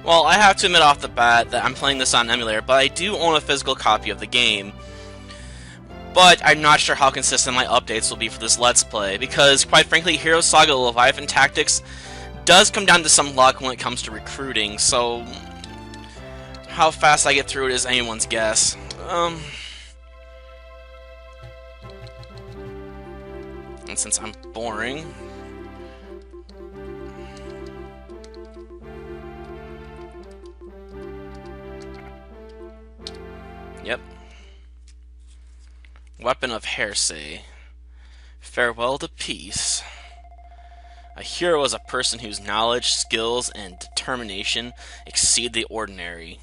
Well, I have to admit off the bat that I'm playing this on emulator, but I do own a physical copy of the game. But I'm not sure how consistent my updates will be for this Let's Play, because, quite frankly, Hero Saga Laevatein Tactics does come down to some luck when it comes to recruiting, so how fast I get through it is anyone's guess. And since I'm boring... Yep. Weapon of heresy. Farewell to peace. A hero is a person whose knowledge, skills, and determination exceed the ordinary.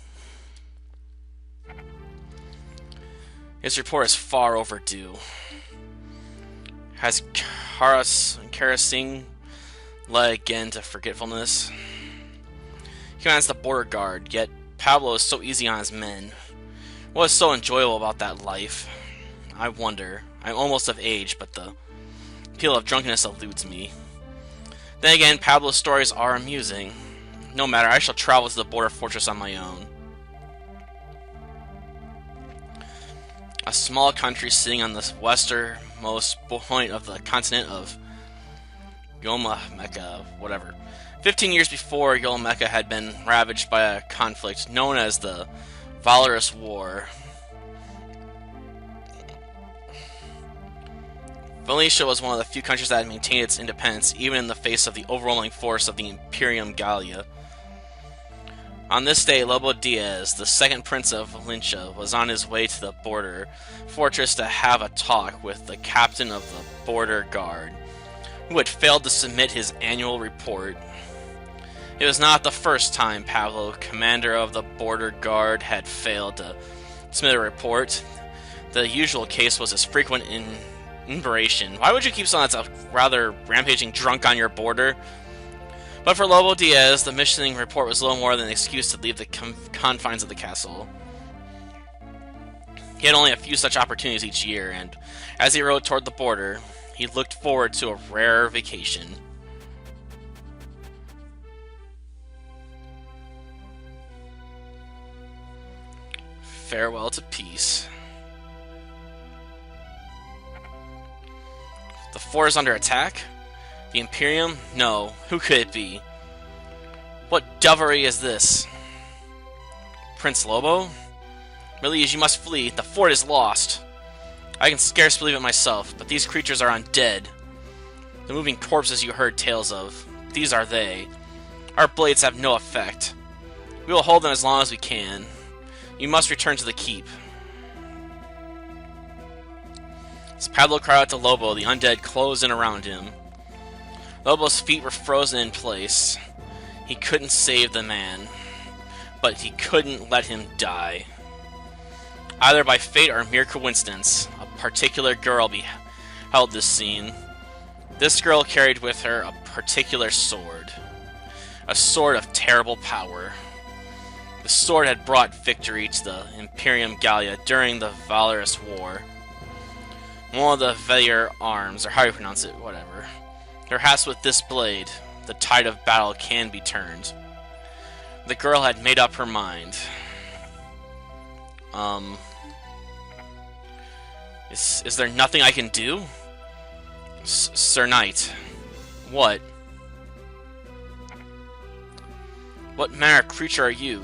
His report is far overdue. Has Karasing led again to forgetfulness? He commands the border guard, yet Pablo is so easy on his men. What is so enjoyable about that life? I wonder. I'm almost of age, but the appeal of drunkenness eludes me. Then again, Pablo's stories are amusing. No matter, I shall travel to the border fortress on my own. A small country sitting on the westernmost point of the continent of Yomeka, whatever. 15 years before, Yomeka had been ravaged by a conflict known as the Valencia War. Valencia was one of the few countries that had maintained its independence, even in the face of the overwhelming force of the Imperium Gallia. On this day, Lobo Diaz, the second prince of Valencia, was on his way to the border fortress to have a talk with the captain of the border guard, who had failed to submit his annual report. It was not the first time Pablo, commander of the border guard, had failed to submit a report. The usual case was his frequent inebriation. Why would you keep someone that's a rather rampaging drunk on your border? But for Lobo Diaz, the missioning report was little more than an excuse to leave the confines of the castle. He had only a few such opportunities each year, and as he rode toward the border, he looked forward to a rare vacation. Farewell to peace. The fort is under attack? The Imperium? No. Who could it be? What devilry is this? Prince Lobo? Release, you must flee. The fort is lost. I can scarce believe it myself, but these creatures are undead. The moving corpses you heard tales of. These are they. Our blades have no effect. We will hold them as long as we can. You must return to the keep. As Pablo cried out to Lobo, the undead closed in around him. Lobo's feet were frozen in place. He couldn't save the man, but he couldn't let him die. Either by fate or mere coincidence, a particular girl beheld this scene. This girl carried with her a particular sword. A sword of terrible power. The sword had brought victory to the Imperium Gallia during the Valencia War. One of the Valier arms, or how you pronounce it, whatever. Perhaps with this blade, the tide of battle can be turned. The girl had made up her mind. Is there nothing I can do? Sir Knight. What? What manner of creature are you?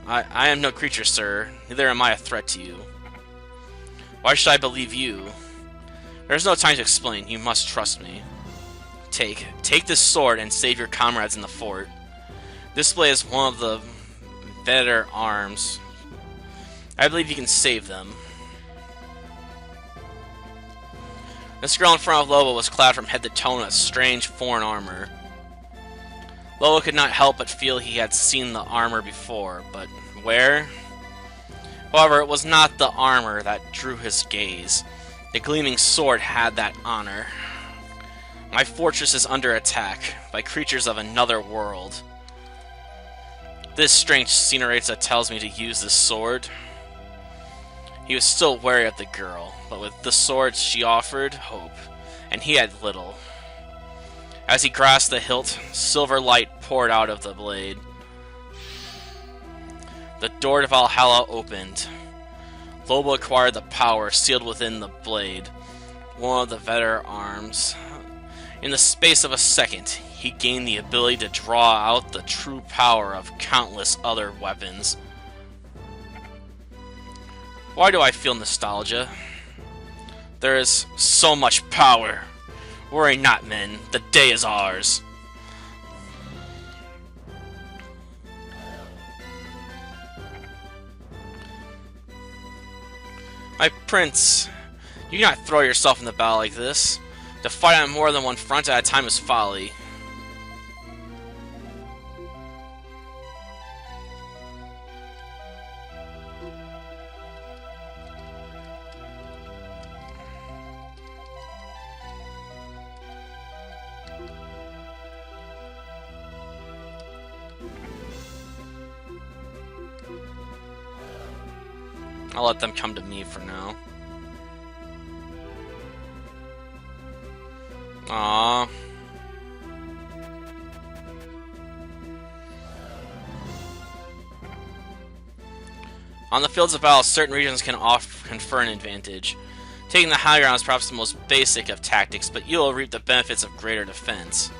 I am no creature, sir. Neither am I a threat to you. Why should I believe you? There's no time to explain. You must trust me. Take this sword and save your comrades in the fort. This blade is one of the better arms. I believe you can save them. This girl in front of Lobo was clad from head to toe in a strange foreign armor. Lobo could not help but feel he had seen the armor before, but where? However, it was not the armor that drew his gaze. The gleaming sword had that honor. My fortress is under attack by creatures of another world. This strange Cinereza tells me to use this sword. He was still wary of the girl, but with the sword she offered hope, and he had little. As he grasped the hilt, silver light poured out of the blade. The door to Valhalla opened. Lobo acquired the power sealed within the blade, one of the Vetter arms. In the space of a second, he gained the ability to draw out the true power of countless other weapons. Why do I feel nostalgia? There is so much power. Worry not, men. The day is ours. My prince, you cannot throw yourself in the battle like this. To fight on more than one front at a time is folly. I'll let them come to me for now. Aww. On the fields of battle, certain regions can confer an advantage. Taking the high ground is perhaps the most basic of tactics, but you will reap the benefits of greater defense.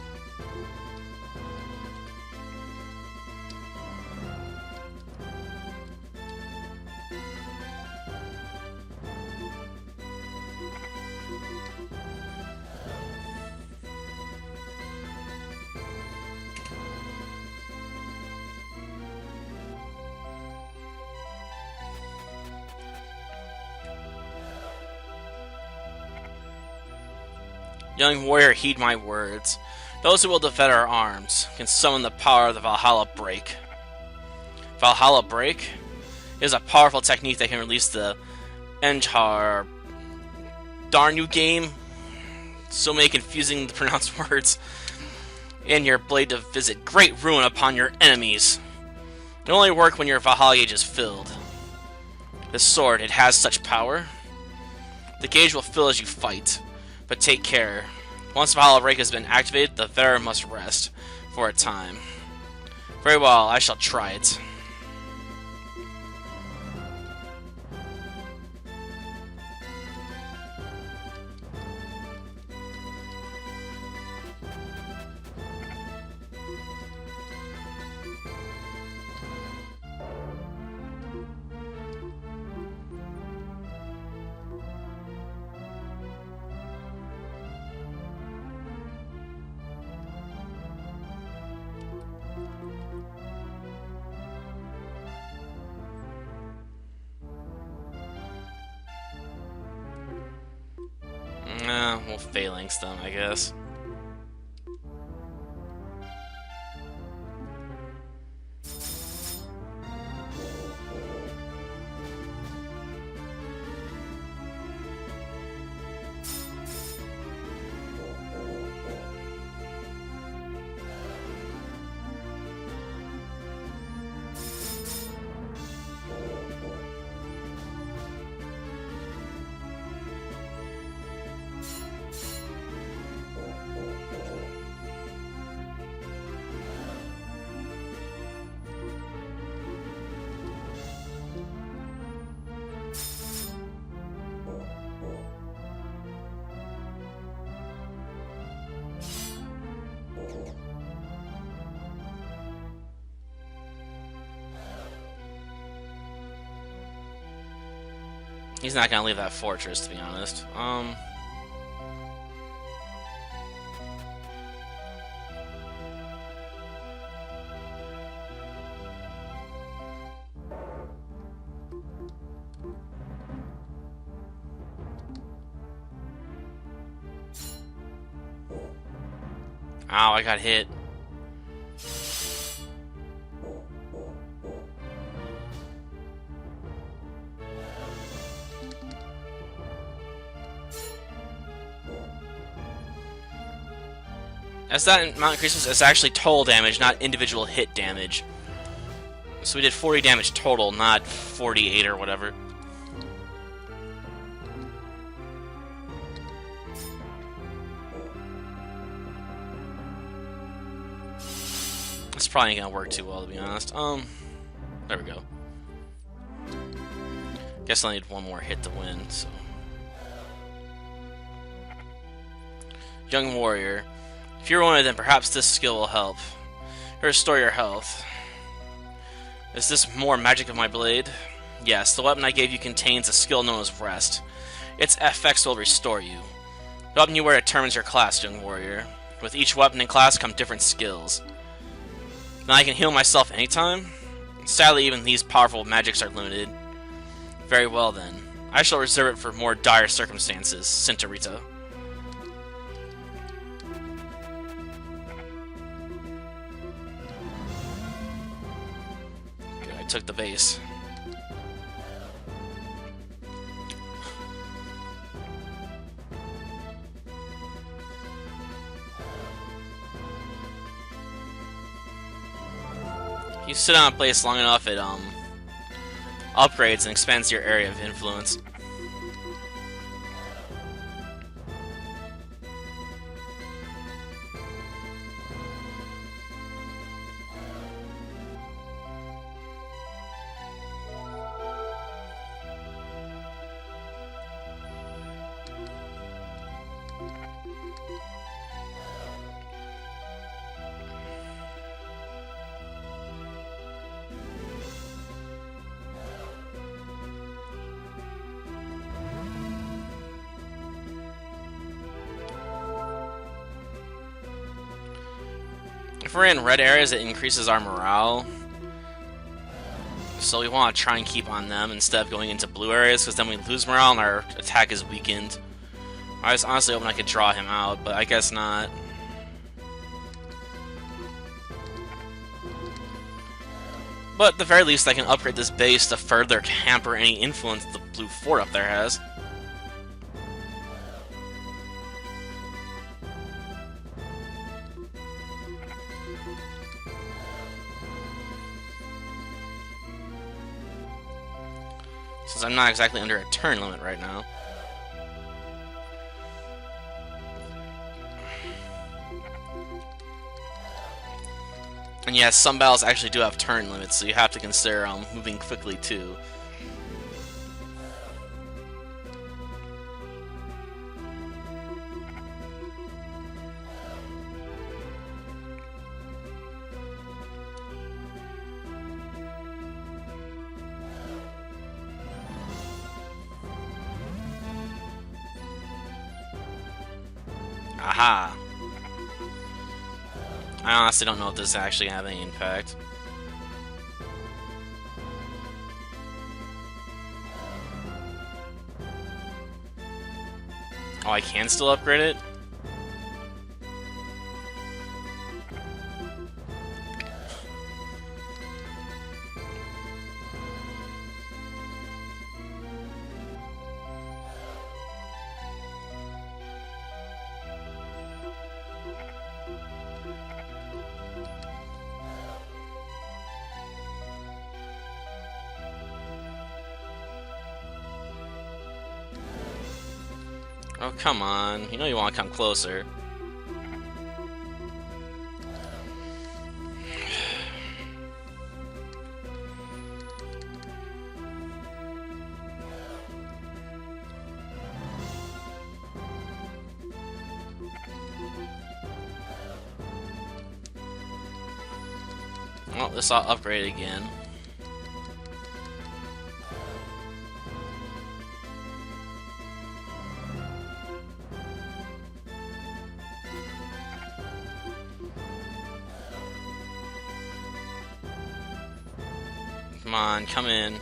Young warrior, heed my words. Those who will defend our arms can summon the power of the Valhalla Break. Valhalla Break is a powerful technique that can release the Enjar. Darn you game. So many confusing to pronounce words. And your blade to visit great ruin upon your enemies. It only work when your Valhalla gauge is filled. This sword, it has such power. The gauge will fill as you fight. But take care. Once Valhalla Break has been activated, the Vetter must rest for a time. Very well, I shall try it. We'll phalanx them, I guess. He's not gonna leave that fortress, to be honest. Ow, I got hit. As that amount increases, it's actually total damage, not individual hit damage. So we did 40 damage total, not 48 or whatever. This probably ain't gonna work too well, to be honest. There we go. Guess I need one more hit to win, so... Young warrior. If you're wounded, then perhaps this skill will help. Restore your health. Is this more magic of my blade? Yes, the weapon I gave you contains a skill known as Rest. Its effects will restore you. The weapon you wear determines your class, young warrior. With each weapon in class come different skills. Then I can heal myself anytime? Sadly, even these powerful magics are limited. Very well then. I shall reserve it for more dire circumstances, Cintarita. Good, I took the base. You sit on a place long enough, it upgrades and expands your area of influence. If we're in red areas, it increases our morale. So we want to try and keep on them instead of going into blue areas, because then we lose morale and our attack is weakened. I was honestly hoping I could draw him out, but I guess not. But at the very least, I can upgrade this base to further hamper any influence the blue fort up there has. Since I'm not exactly under a turn limit right now. And yes, some battles actually do have turn limits, so you have to consider moving quickly too. Aha! I honestly don't know if this is actually going to have any impact. Oh, I can still upgrade it? Oh, come on. You know you want to come closer. Well, this I'll upgrade again. Come on, come in.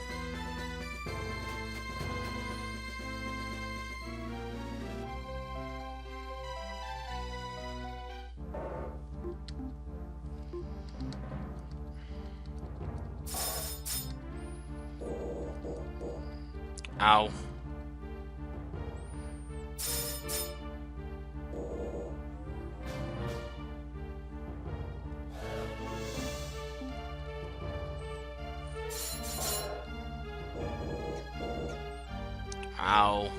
Ow. Ow.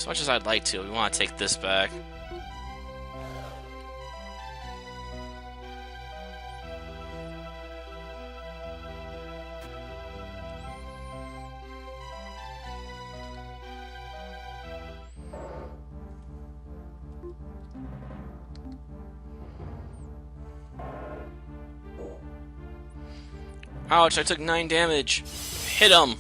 As much as I'd like to, we want to take this back. Ouch, I took 9 damage. Hit him!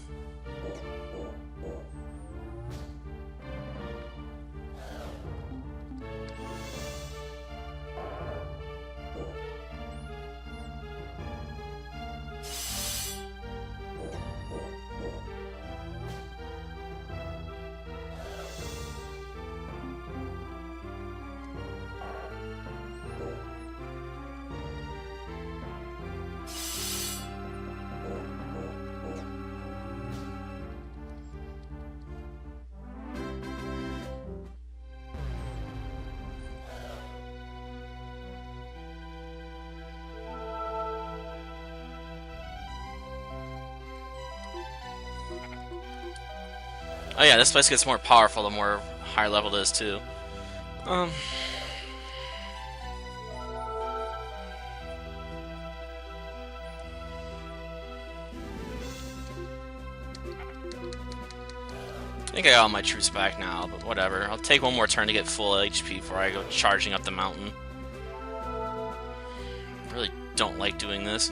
Oh yeah, this place gets more powerful the more higher level it is too. I think I got all my troops back now, but whatever. I'll take one more turn to get full HP before I go charging up the mountain. I really don't like doing this.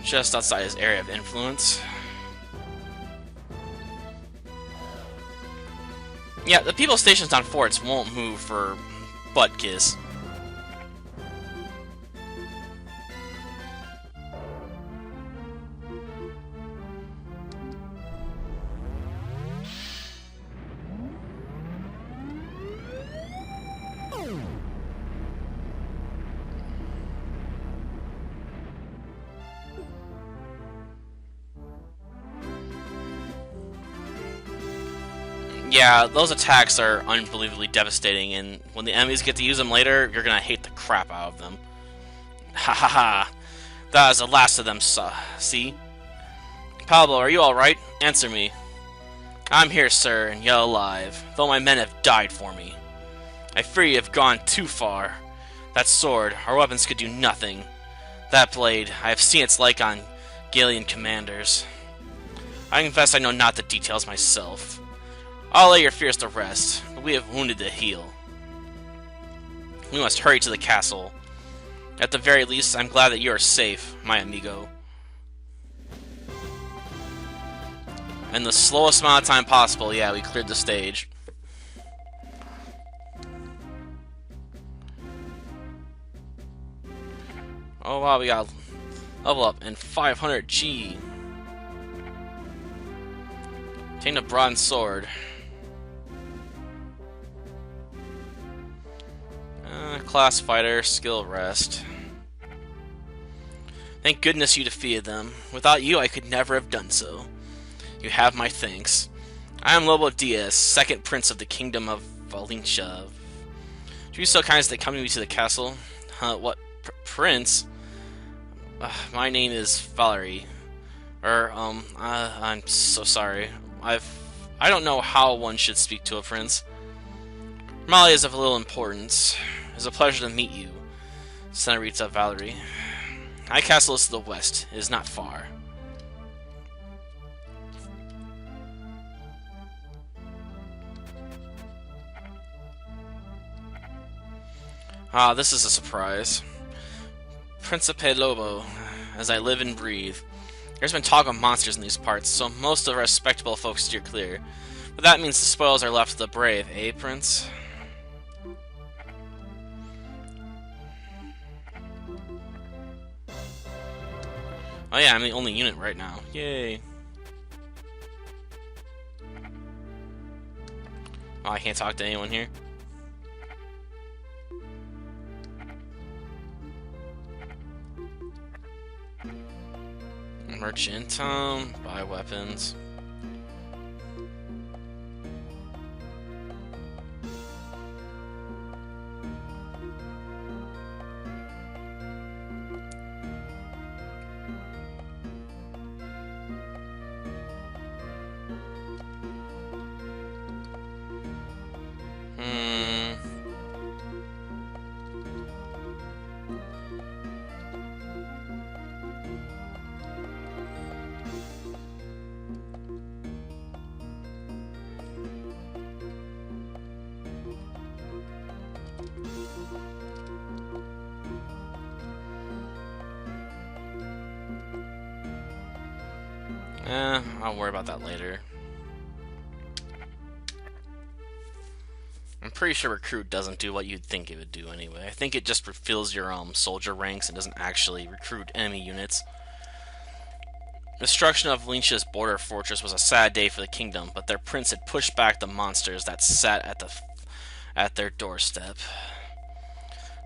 Just outside his area of influence. Yeah, the people stationed on forts won't move for butt kiss. Yeah, those attacks are unbelievably devastating, and when the enemies get to use them later, you're gonna hate the crap out of them. Ha ha ha! That is the last of them, see? Pablo, are you alright? Answer me. I'm here, sir, and yet alive, though my men have died for me. I fear you have gone too far. That sword, our weapons could do nothing. That blade, I have seen its like on Galilean commanders. I confess I know not the details myself. I'll lay your fears to rest, but we have wounded to heal. We must hurry to the castle. At the very least, I'm glad that you are safe, my amigo. In the slowest amount of time possible, yeah, we cleared the stage. Oh wow, we got level up and 500 G. Obtain a bronze sword. Class fighter, skill rest. Thank goodness you defeated them. Without you, I could never have done so. You have my thanks. I am Lobo Diaz, second prince of the kingdom of Valencia. Do you be so kind as to accompany me to the castle? What prince? My name is Valerie. I'm so sorry. I don't know how one should speak to a prince. Molly is of little importance. It is a pleasure to meet you, Senorita Valerie. My castle is to the west. It is not far. Ah, this is a surprise. Principe Lobo, as I live and breathe. There's been talk of monsters in these parts, so most of our respectable folks steer clear. But that means the spoils are left to the brave, eh, Prince? Oh yeah, I'm the only unit right now. Yay. Oh, I can't talk to anyone here. Merchant, buy weapons. I'll worry about that later. I'm pretty sure Recruit doesn't do what you'd think it would do anyway. I think it just refills your soldier ranks and doesn't actually recruit enemy units. The destruction of Valencia's border fortress was a sad day for the kingdom, but their prince had pushed back the monsters that sat at their doorstep.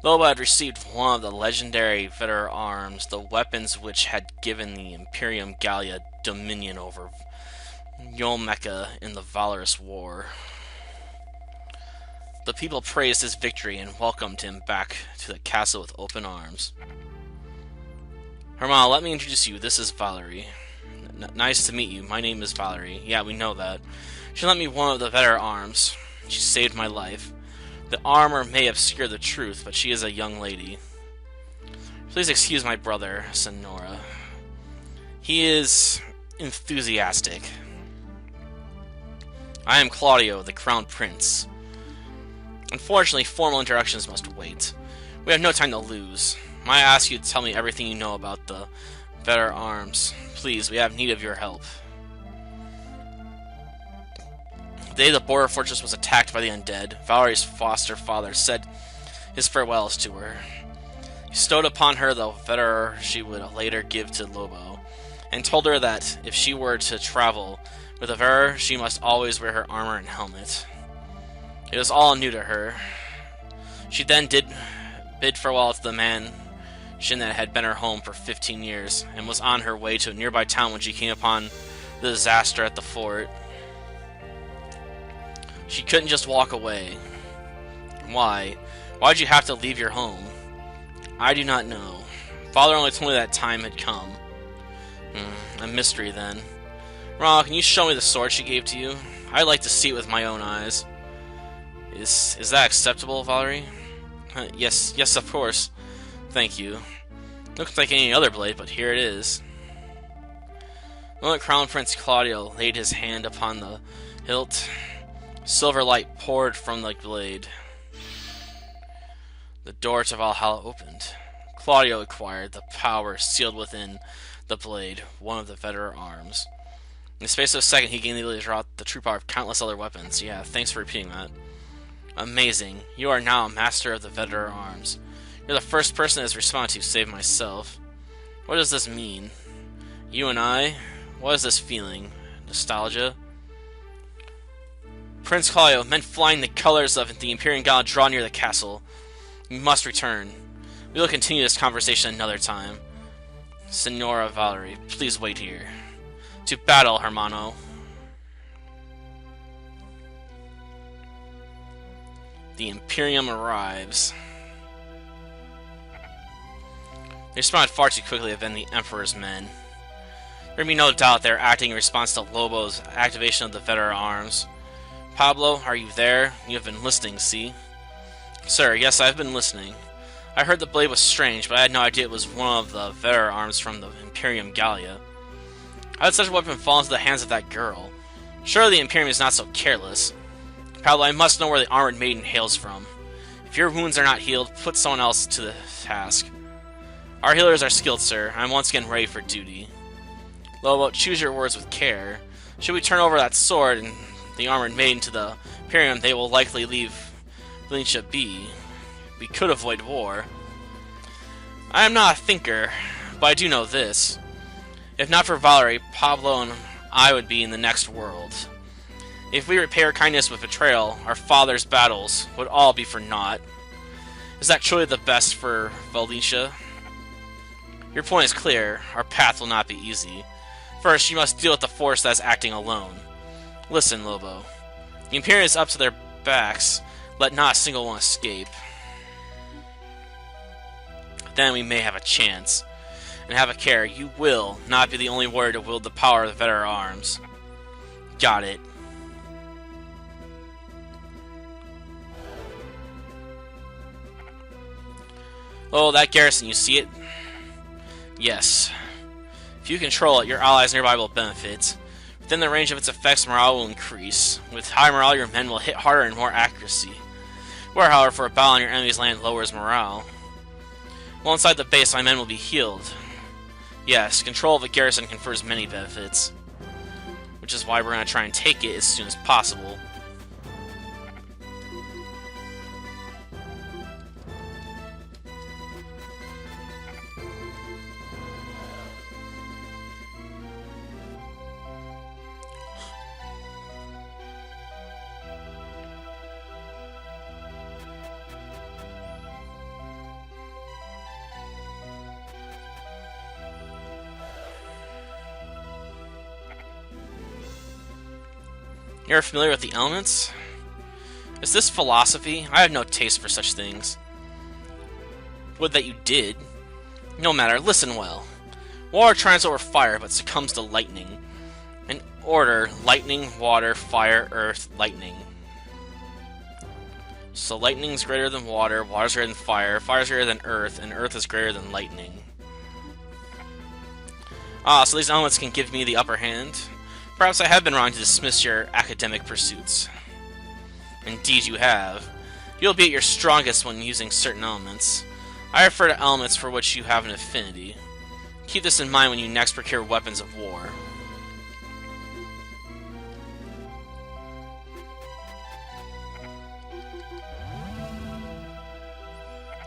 Lobo had received one of the legendary Veteran arms, the weapons which had given the Imperium Gallia dominion over Yolmeca in the Valorous War. The people praised his victory and welcomed him back to the castle with open arms. Hermana, let me introduce you. This is Valerie. Nice to meet you. My name is Valerie. Yeah, we know that. She lent me one of the Veteran arms. She saved my life. The armor may obscure the truth, but she is a young lady. Please excuse my brother, Senora. He is enthusiastic. I am Claudio, the Crown Prince. Unfortunately, formal introductions must wait. We have no time to lose. May I ask you to tell me everything you know about the Veteran arms? Please, we have need of your help. The day the border fortress was attacked by the undead, Valerie's foster father said his farewells to her. He bestowed upon her the Veteran she would later give to Lobo, and told her that if she were to travel with a Veteran, she must always wear her armor and helmet. It was all new to her. She then did bid farewell to the mansion that had been her home for 15 years, and was on her way to a nearby town when she came upon the disaster at the fort. She couldn't just walk away. Why? Why'd you have to leave your home? I do not know. Father only told me that time had come. A mystery then. Ra, can you show me the sword she gave to you? I'd like to see it with my own eyes. Is that acceptable, Valerie? Yes, of course. Thank you. Looks like any other blade, but here it is. The moment Crown Prince Claudio laid his hand upon the hilt, silver light poured from the blade. The door to Valhalla opened. Claudio acquired the power sealed within the blade, one of the Veteran arms. In the space of a second, he gained the ability to draw out the true power of countless other weapons. Yeah, thanks for repeating that. Amazing. You are now a master of the Veteran arms. You're the first person that has responded to save myself. What does this mean? You and I? What is this feeling? Nostalgia? Prince Claudio, men flying the colors of the Imperium God draw near the castle. You must return. We will continue this conversation another time. Senora Valerie, please wait here. To battle, hermano. The Imperium arrives. They responded far too quickly to offend the Emperor's men. There can be no doubt they are acting in response to Lobo's activation of the Veteran arms. Pablo, are you there? You have been listening, see? Sir, yes, I have been listening. I heard the blade was strange, but I had no idea it was one of the Veteran arms from the Imperium Gallia. How did such a weapon fall into the hands of that girl? Surely the Imperium is not so careless. Pablo, I must know where the armored maiden hails from. If your wounds are not healed, put someone else to the task. Our healers are skilled, sir. I'm once again ready for duty. Lobo, choose your words with care. Should we turn over that sword and the armored maiden to the Imperium, they will likely leave Valencia be. We could avoid war. I am not a thinker, but I do know this. If not for Valerie, Pablo and I would be in the next world. If we repay kindness with betrayal, our father's battles would all be for naught. Is that truly the best for Valencia? Your point is clear. Our path will not be easy. First, you must deal with the force that is acting alone. Listen, Lobo. The Imperium is up to their backs. Let not a single one escape. Then we may have a chance. And have a care, you will not be the only warrior to wield the power of the Veteran arms. Got it. Oh, that garrison, you see it? Yes. If you control it, your allies nearby will benefit. Within the range of its effects, morale will increase. With high morale, your men will hit harder and more accuracy. Where, however, for a battle on your enemy's land lowers morale. While inside the base, my men will be healed. Yes, control of a garrison confers many benefits, which is why we're going to try and take it as soon as possible. You're familiar with the elements? Is this philosophy? I have no taste for such things. Would that you did. No matter, listen well. Water triumphs over fire, but succumbs to lightning. In order, lightning, water, fire, earth, lightning. So lightning's greater than water, water's greater than fire, fire's greater than earth, and earth is greater than lightning. Ah, so these elements can give me the upper hand? Perhaps I have been wrong to dismiss your academic pursuits. Indeed you have. You'll be at your strongest when using certain elements. I refer to elements for which you have an affinity. Keep this in mind when you next procure weapons of war.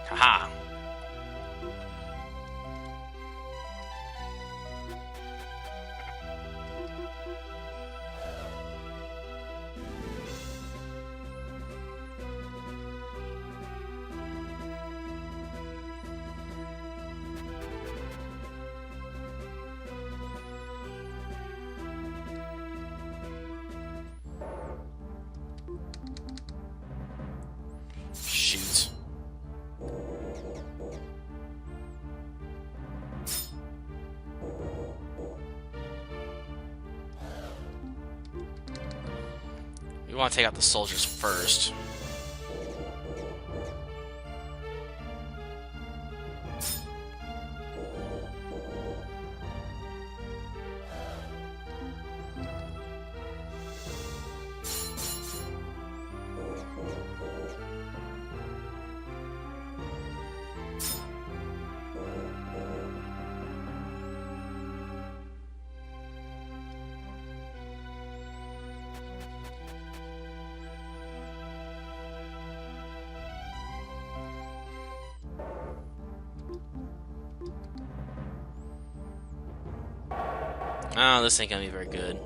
Haha. Shoot. We want to take out the soldiers first. Oh, this ain't gonna be very good.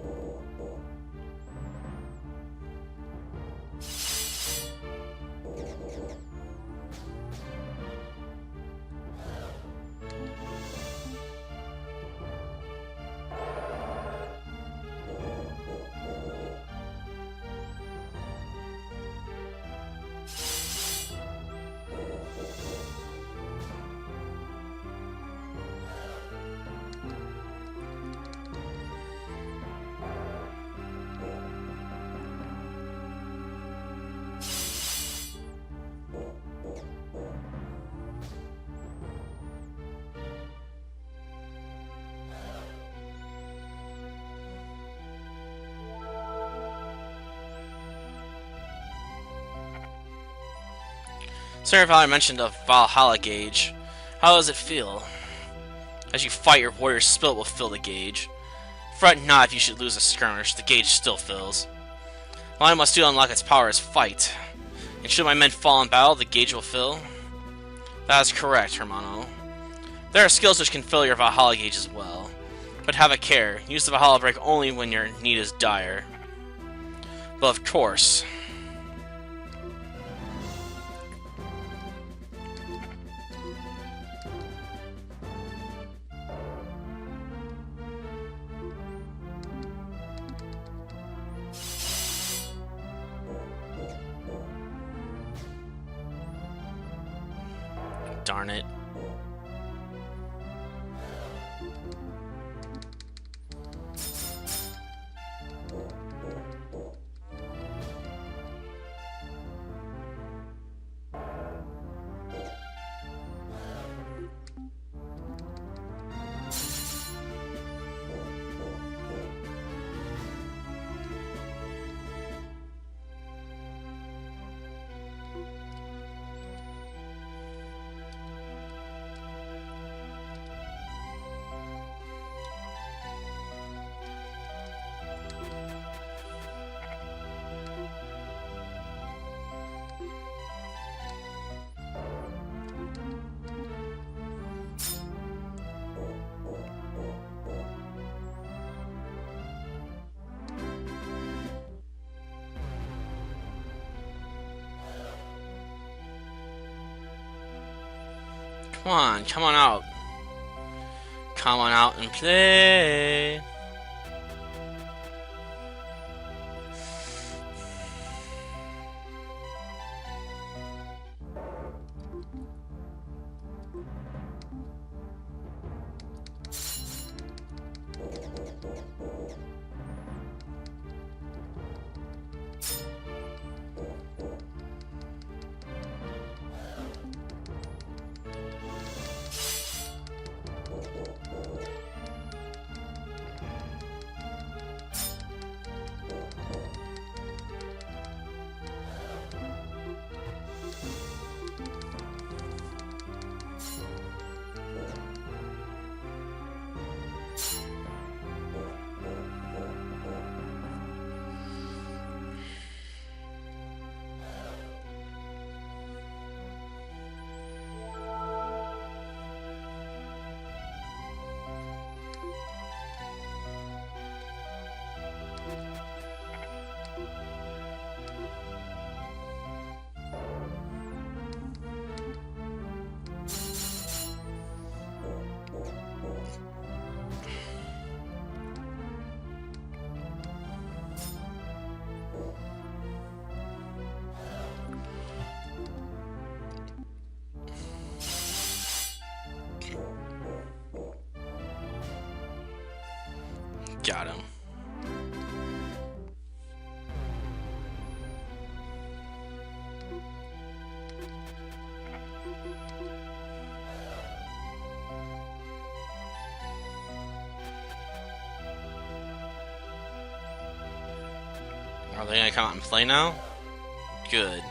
Sir Valor mentioned a Valhalla gauge. How does it feel? As you fight, your warrior's spirit will fill the gauge. Fret not if you should lose a skirmish, the gauge still fills. All I must do to unlock its power is fight. And should my men fall in battle, the gauge will fill? That is correct, Hermano. There are skills which can fill your Valhalla gauge as well. But have a care, use the Valhalla break only when your need is dire. But of course... Darn it. come on out. Come on out and play. Got him. Are they gonna come out and play now? Good.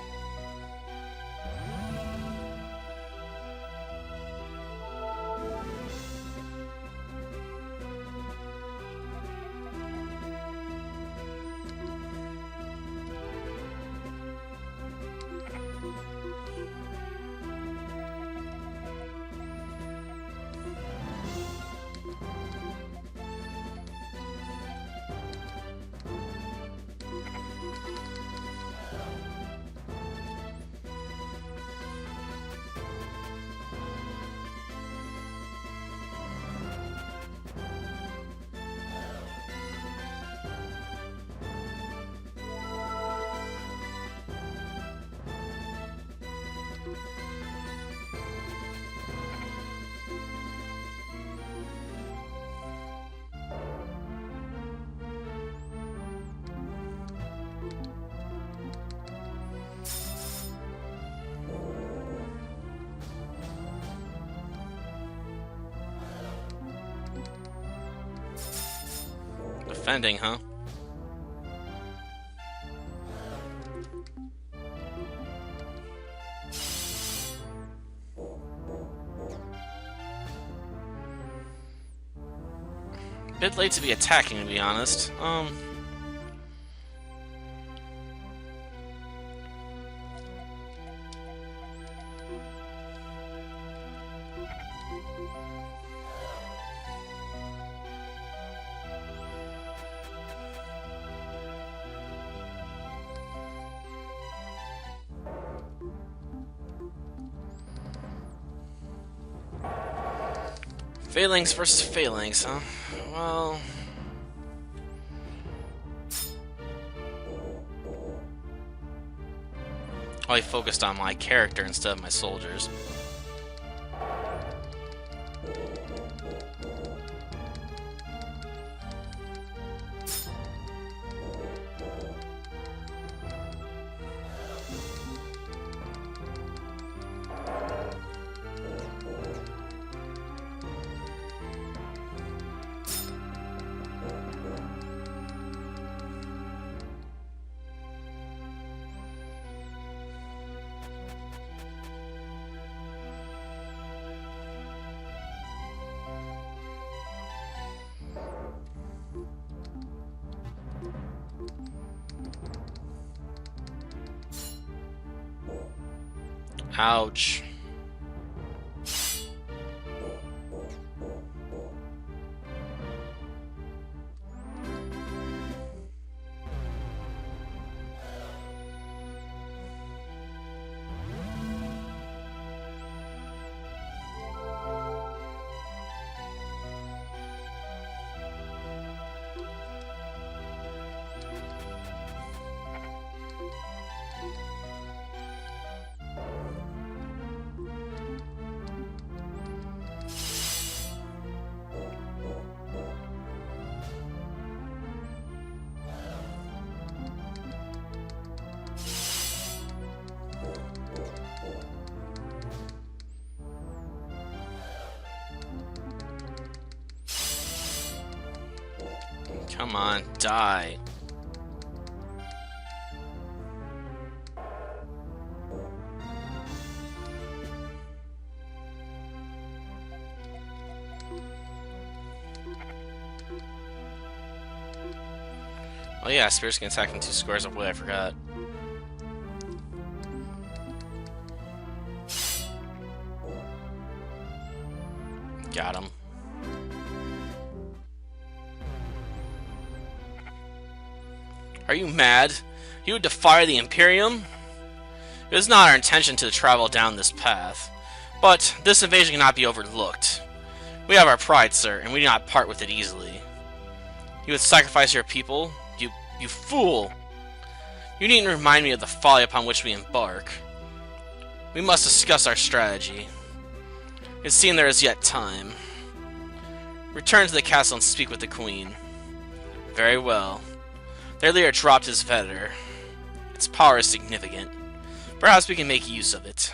Defending, huh? Bit late to be attacking, to be honest. Phalanx versus Phalanx, huh? Well... I focused on my character instead of my soldiers. Ouch. Come on, die. Oh yeah, spears can attack from 2 squares away, I forgot. Got him. Are you mad? You would defy the Imperium? It is not our intention to travel down this path, but this invasion cannot be overlooked. We have our pride, sir, and we do not part with it easily. You would sacrifice your people? You fool! You needn't remind me of the folly upon which we embark. We must discuss our strategy. It seems there is yet time. Return to the castle and speak with the Queen. Very well. Their leader dropped his fetter. Its power is significant. Perhaps we can make use of it.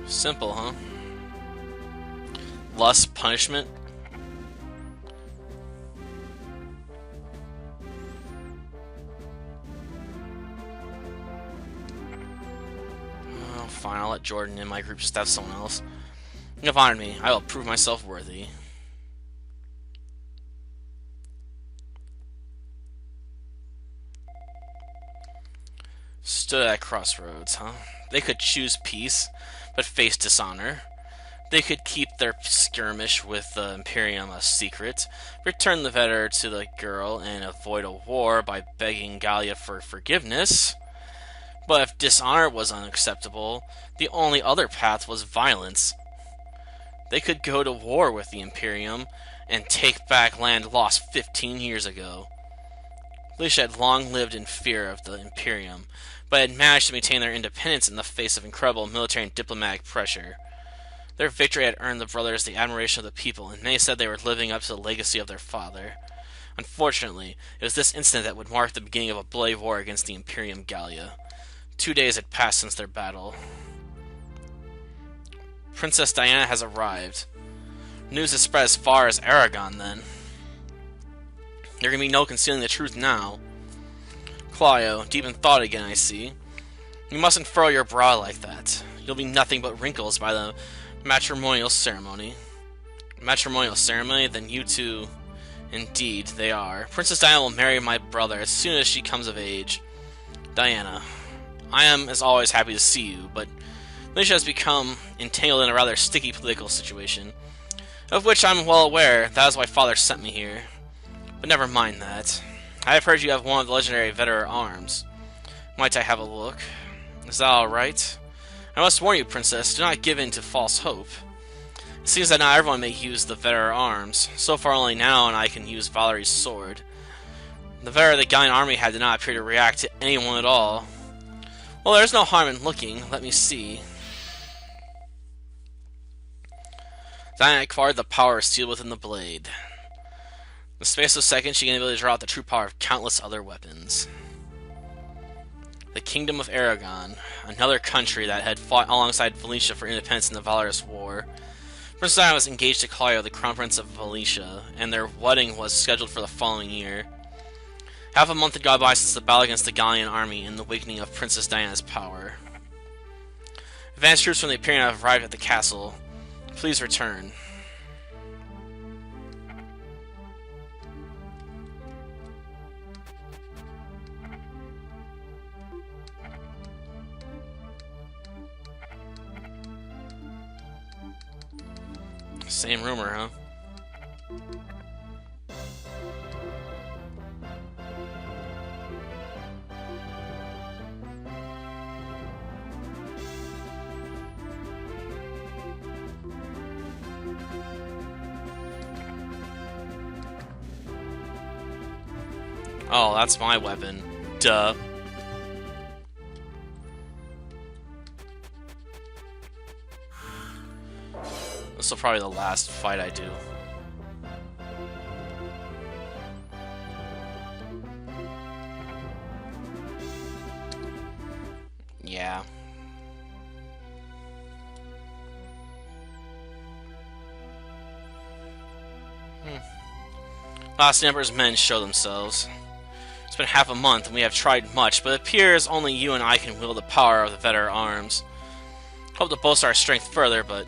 Simple, huh? Lust, punishment. Oh, fine, I'll let Jordan in my group just have someone else. You have honored me. I will prove myself worthy. Stood at crossroads, huh? They could choose peace, but face dishonor. They could keep their skirmish with the Imperium a secret, return the vetter to the girl, and avoid a war by begging Gallia for forgiveness. But if dishonor was unacceptable, the only other path was violence. They could go to war with the Imperium and take back land lost 15 years ago. Valencia had long lived in fear of the Imperium, but had managed to maintain their independence in the face of incredible military and diplomatic pressure. Their victory had earned the brothers the admiration of the people, and many said they were living up to the legacy of their father. Unfortunately, it was this incident that would mark the beginning of a bloody war against the Imperium Gallia. 2 days had passed since their battle. Princess Diana has arrived. News has spread as far as Aragon, then. There can be no concealing the truth now. Clio, deep in thought again, I see. You mustn't furrow your brow like that. You'll be nothing but wrinkles by the matrimonial ceremony. Matrimonial ceremony? Then you two... Indeed, they are. Princess Diana will marry my brother as soon as she comes of age. Diana, I am, as always, happy to see you, but Valencia has become entangled in a rather sticky political situation, of which I'm well aware. That is why father sent me here. But never mind that. I have heard you have one of the legendary veteran arms. Might I have a look? Is that alright? I must warn you, Princess, do not give in to false hope. It seems that not everyone may use the veteran arms. So far only now and I can use Valerie's sword. The veteran of the Gallian army did not appear to react to anyone at all. Well, there's no harm in looking. Let me see. Diana acquired the power sealed within the blade. In the space of seconds, she gained the ability to draw out the true power of countless other weapons. The Kingdom of Aragon, another country that had fought alongside Valencia for independence in the Valorous War. Princess Diana was engaged to Clio, the Crown Prince of Valencia, and their wedding was scheduled for the following year. Half a month had gone by since the battle against the Gallian army and the weakening of Princess Diana's power. Advanced troops from the Imperium have arrived at the castle. Please return. Same rumor, huh? Oh, that's my weapon. Duh. This will probably be the last fight I do. Yeah. Last the Emperor's men show themselves. It's been half a month, and we have tried much, but it appears only you and I can wield the power of the Vetter arms. Hope to bolster our strength further, but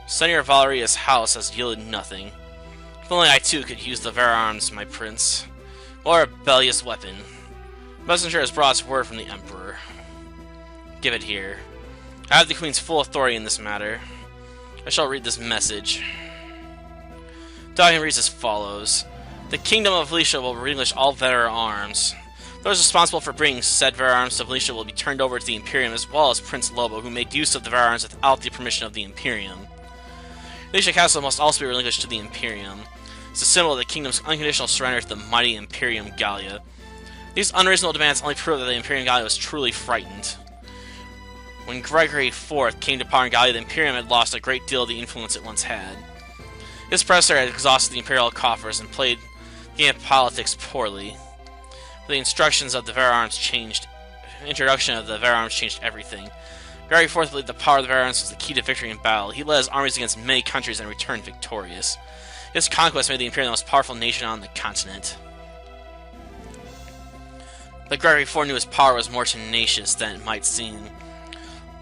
Senor Valeria's house has yielded nothing. If only I too could use the Vetter arms, my prince. Or a rebellious weapon. The messenger has brought us word from the Emperor. Give it here. I have the Queen's full authority in this matter. I shall read this message. The document reads as follows. The Kingdom of Valencia will relinquish all Vetter arms. Those responsible for bringing said Vetter arms to Valencia will be turned over to the Imperium, as well as Prince Lobo, who made use of the Vetter arms without the permission of the Imperium. Valencia Castle must also be relinquished to the Imperium. It's a symbol of the Kingdom's unconditional surrender to the mighty Imperium Gallia. These unreasonable demands only prove that the Imperium Gallia was truly frightened. When Gregory IV came to power in Gallia, the Imperium had lost a great deal of the influence it once had. His predecessor had exhausted the imperial coffers and played the game of politics poorly. The introduction of the Vetter arms changed everything. Gregory IV believed the power of the Vetter arms was the key to victory in battle. He led his armies against many countries and returned victorious. His conquest made the Imperium the most powerful nation on the continent. But Gregory IV knew his power was more tenacious than it might seem.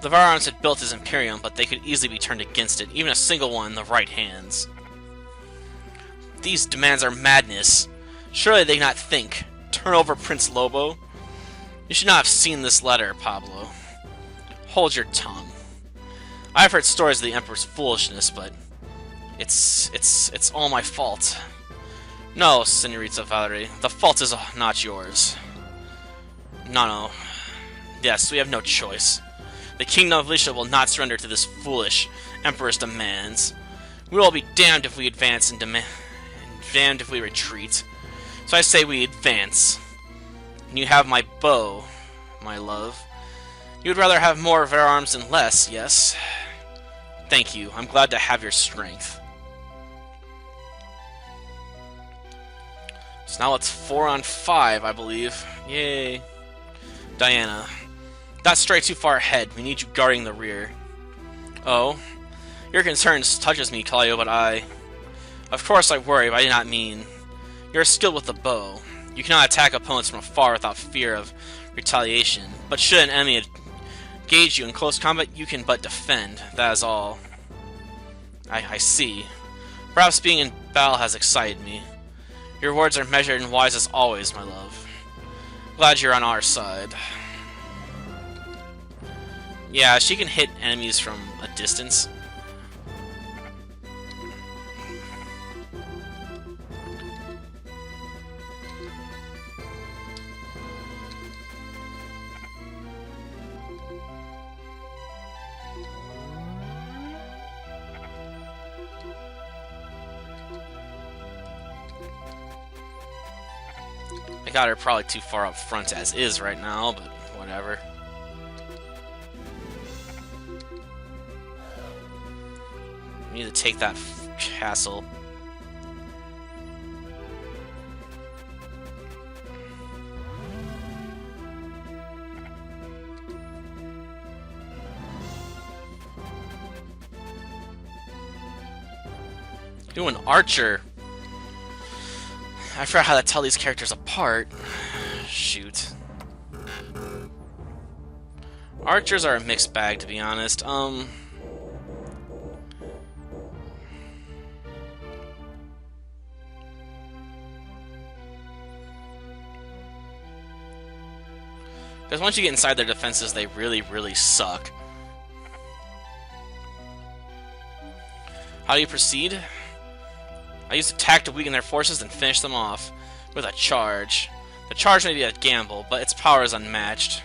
The Vetter arms had built his Imperium, but they could easily be turned against it, even a single one in the right hands. These demands are madness. Surely they cannot think. Turn over Prince Lobo? You should not have seen this letter, Pablo. Hold your tongue. I have heard stories of the Emperor's foolishness, but it's all my fault. No, Senorita Valerie, the fault is not yours. No. Yes, we have no choice. The Kingdom of Valencia will not surrender to this foolish Emperor's demands. We will be damned if we advance and damned if we retreat. So I say we advance. And you have my bow, my love. You would rather have more Vetter arms than less, yes? Thank you. I'm glad to have your strength. So now it's 4 on 5, I believe. Yay. Diana. Not stray too far ahead. We need you guarding the rear. Oh. Your concerns touches me, Claudio, but Of course I worry, but I did not mean. You're skilled with the bow. You cannot attack opponents from afar without fear of retaliation. But should an enemy engage you in close combat, you can but defend. That is all. I see. Perhaps being in battle has excited me. Your words are measured and wise as always, my love. Glad you're on our side. Yeah, she can hit enemies from a distance. I got her probably too far up front as is right now, but whatever. We need to take that castle. Ooh, an archer. I forgot how to tell these characters apart. Shoot. Archers are a mixed bag, to be honest. Because once you get inside their defenses, they really, really suck. How do you proceed? I use attack to weaken their forces and finish them off with a charge. The charge may be a gamble, but its power is unmatched.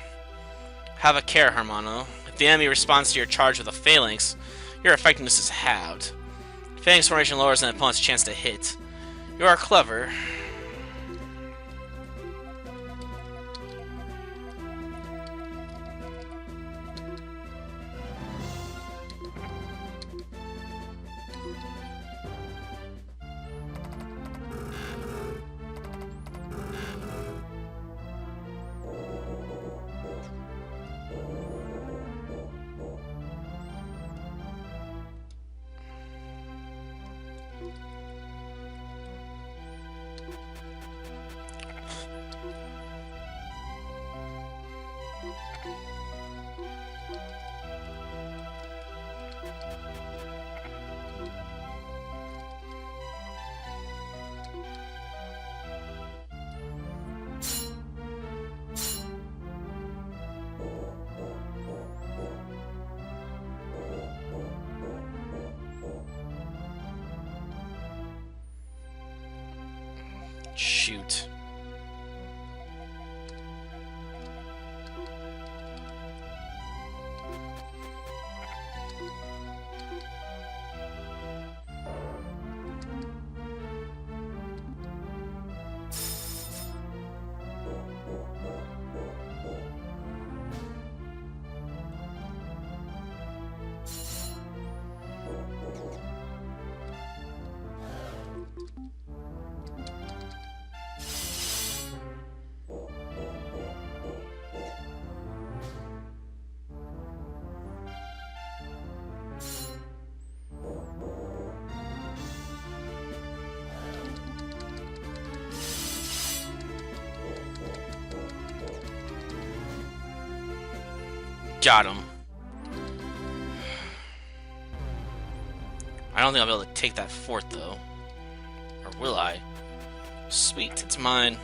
Have a care, Hermano. If the enemy responds to your charge with a phalanx, your effectiveness is halved. Phalanx formation lowers an opponent's chance to hit. You are clever. Shoot. Got him. I don't think I'll be able to take that fort, though. Or will I? Sweet, it's mine.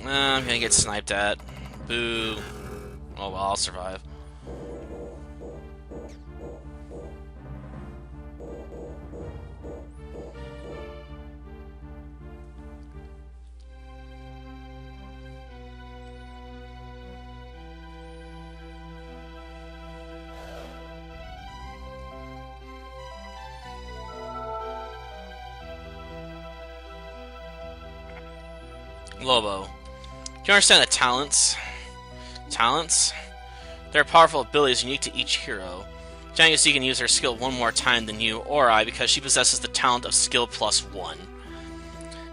I'm gonna get sniped at. Boo. Oh well, I'll survive. Lobo. Do you understand the talents? Talents? They're powerful abilities unique to each hero. Jangusi can use her skill one more time than you or I because she possesses the talent of skill +1.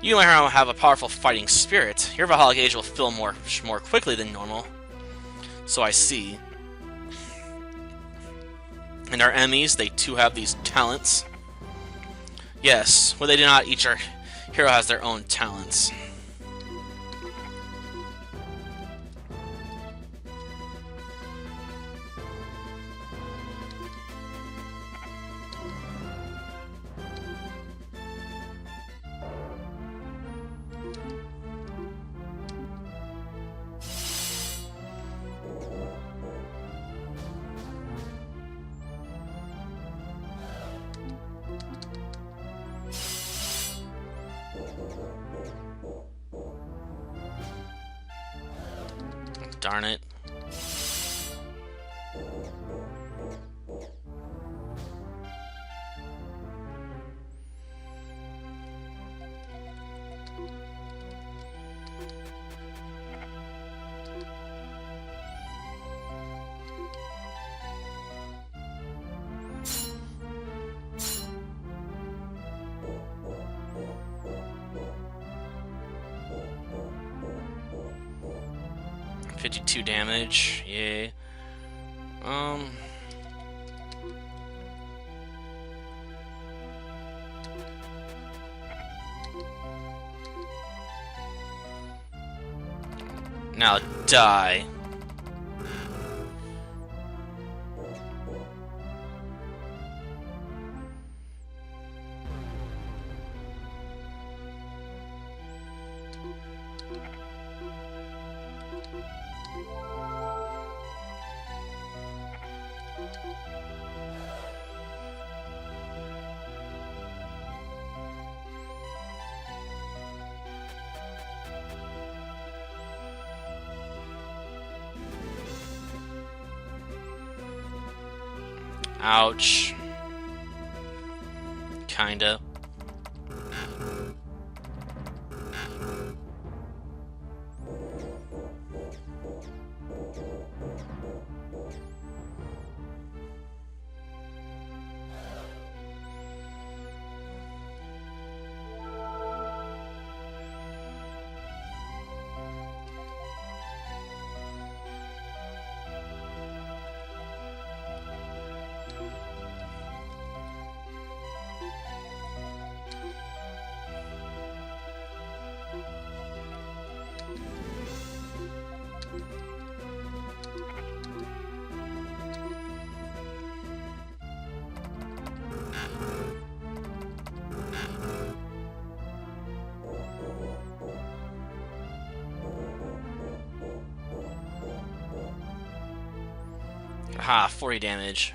You and her have a powerful fighting spirit. Your Valhalla gauge will fill more quickly than normal. So I see. And our enemies, they too have these talents. Yes, well they do not. Each hero has their own talents. Darn it. $52 damage, yay. Now die. Ouch. Kinda. Aha, 40 damage.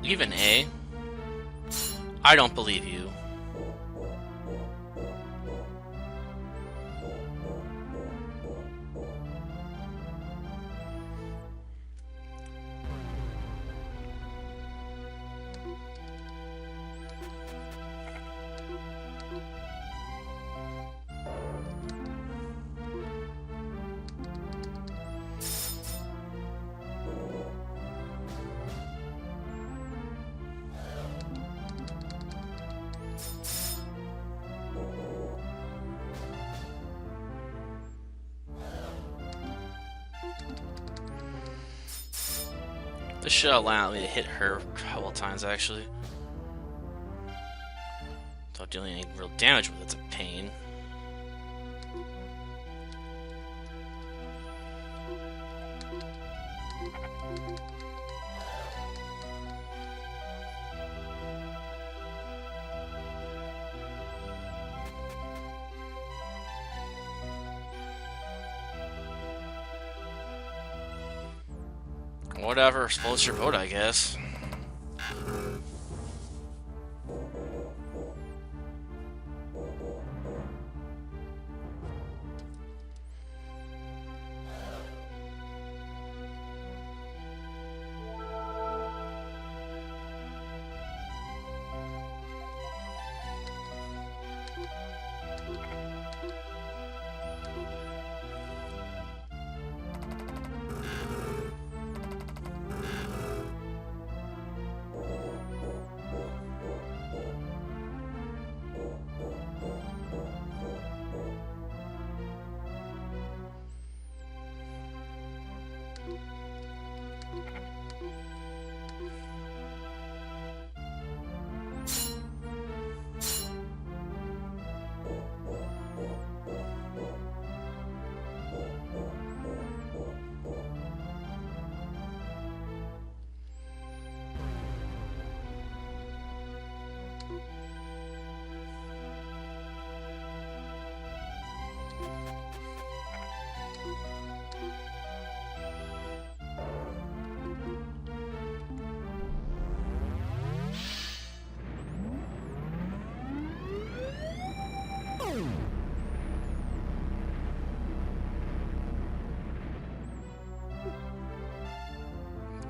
Even A? I don't believe you. This should allow me to hit her a couple times, actually. Without dealing any real damage with it, it's a pain. Whatever, floats your boat, I guess.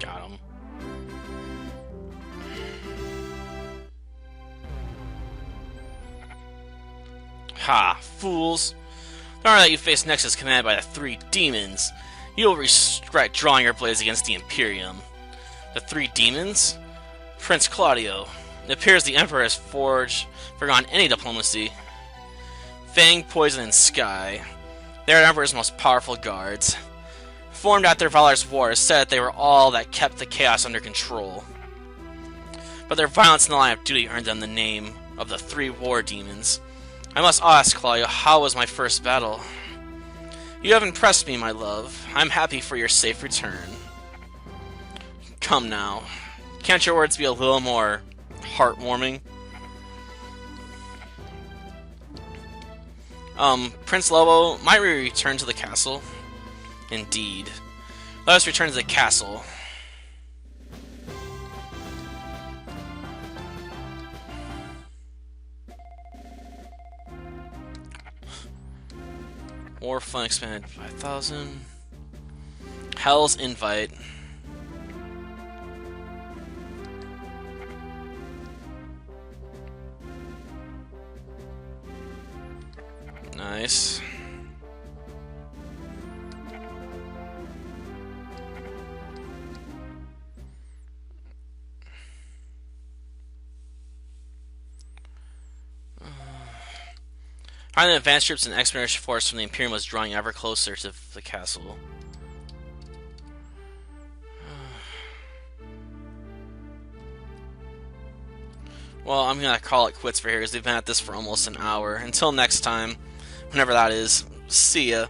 Got him. Ha, fools. The army that you face next is commanded by the 3 demons. You will regret drawing your blades against the Imperium. The 3 demons? Prince Claudio. It appears the Emperor has forgone any diplomacy. Fang, Poison, and Sky. They are the Emperor's most powerful guards. Formed after Valar's War, it is said that they were all that kept the chaos under control. But their violence in the line of duty earned them the name of the 3 War Demons. I must ask, Claudio, how was my first battle? You have impressed me, my love. I'm happy for your safe return. Come now. Can't your words be a little more heartwarming? Prince Lobo, might we return to the castle? Indeed. Let us return to the castle. War fun expanded 5,000. Hell's Invite. Nice. Finally, advanced troops and expeditionary force from the Imperium was drawing ever closer to the castle. Well, I'm gonna call it quits for here because we've been at this for almost an hour. Until next time, whenever that is, see ya.